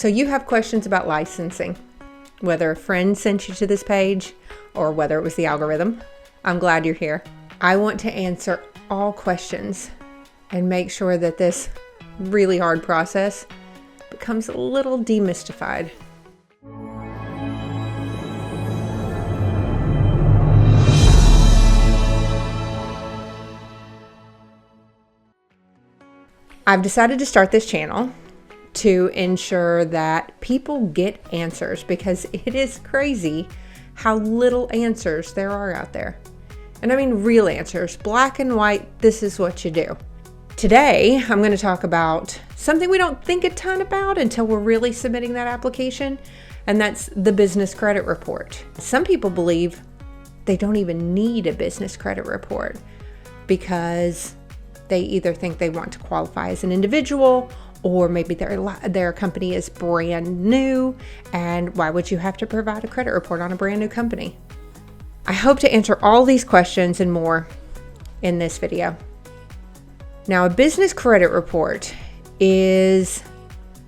So you have questions about licensing, whether a friend sent you to this page or whether it was the algorithm. I'm glad you're here. I want to answer all questions and make sure that this really hard process becomes a little demystified. I've decided to start this channel to ensure that people get answers, because it is crazy how little answers there are out there. And I mean real answers, black and white, this is what you do. Today, I'm going to talk about something we don't think a ton about until we're really submitting that application, and that's the business credit report. Some people believe they don't even need a business credit report because they either think they want to qualify as an individual, or maybe their company is brand new, and why would you have to provide a credit report on a brand new company? I hope to answer all these questions and more in this video. Now, a business credit report is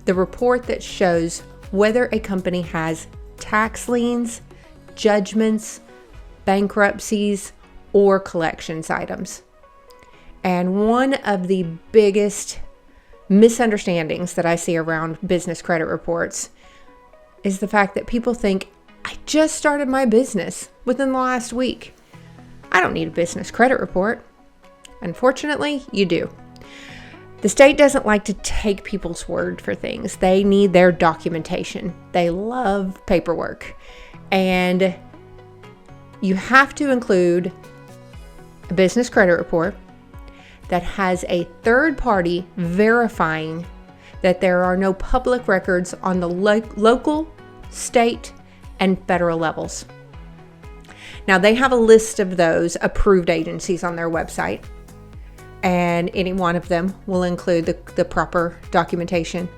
the report that shows whether a company has tax liens, judgments, bankruptcies, or collections items. And one of the biggest misunderstandings that I see around business credit reports is the fact that people think, I just started my business within the last week. I don't need a business credit report. Unfortunately, you do. The state doesn't like to take people's word for things. They need their documentation. They love paperwork. And you have to include a business credit report that has a third party verifying that there are no public records on the local, state, and federal levels. Now, they have a list of those approved agencies on their website, and any one of them will include the proper documentation.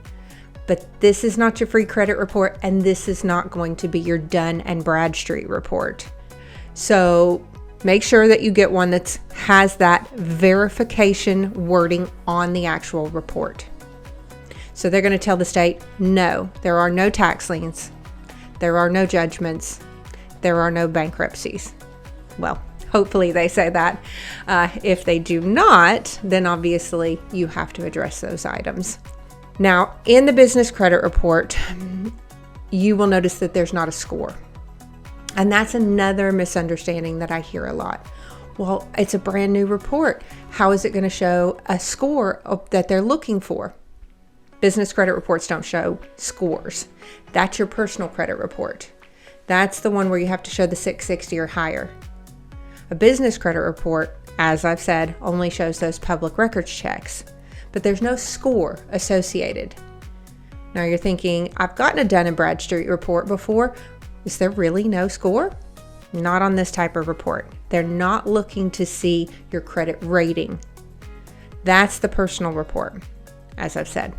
But this is not your free credit report, and this is not going to be your Dun and Bradstreet report. So make sure that you get one that has that verification wording on the actual report. So they're going to tell the state, no, there are no tax liens, there are no judgments, there are no bankruptcies. Well, hopefully they say that. If they do not, then obviously you have to address those items. Now, in the business credit report, you will notice that there's not a score. And that's another misunderstanding that I hear a lot. Well, it's a brand new report. How is it going to show a score that they're looking for? Business credit reports don't show scores. That's your personal credit report. That's the one where you have to show the 660 or higher. A business credit report, as I've said, only shows those public records checks, but there's no score associated. Now you're thinking, I've gotten a Dun & Bradstreet report before. Is there really no score? Not on this type of report. They're not looking to see your credit rating. That's the personal report, as I've said.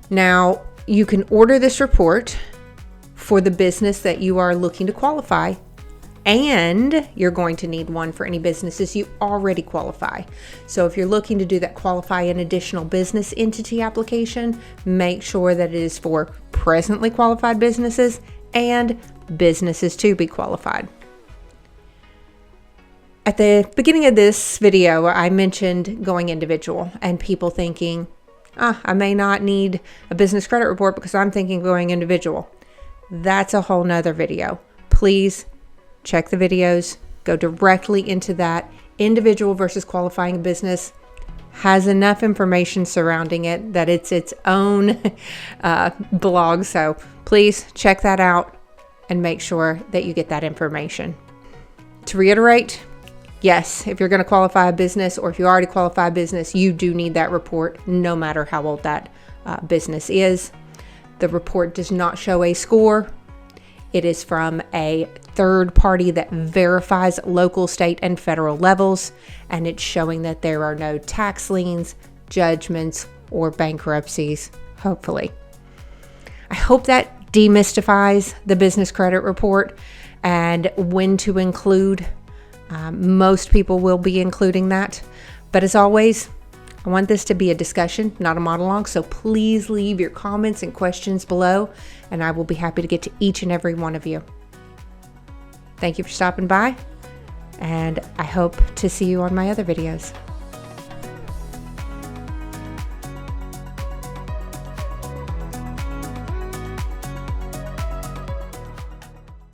Now, you can order this report for the business that you are looking to qualify, and you're going to need one for any businesses you already qualify. So if you're looking to do that qualify an additional business entity application, make sure that it is for presently qualified businesses and businesses to be qualified. At the beginning of this video, I mentioned going individual and people thinking, I may not need a business credit report because I'm thinking going individual. That's a whole nother video. Please check the videos, go directly into that. Individual versus qualifying a business has enough information surrounding it that it's its own blog. So please check that out and make sure that you get that information. To reiterate, yes, if you're going to qualify a business, or if you already qualify a business, you do need that report no matter how old that business is. The report does not show a score. It is from a third party that verifies local, state, and federal levels, and it's showing that there are no tax liens, judgments, or bankruptcies, hopefully. I hope that demystifies the business credit report and when to include. Most people will be including that, but as always, I want this to be a discussion, not a monologue, so please leave your comments and questions below, and I will be happy to get to each and every one of you. Thank you for stopping by, and I hope to see you on my other videos.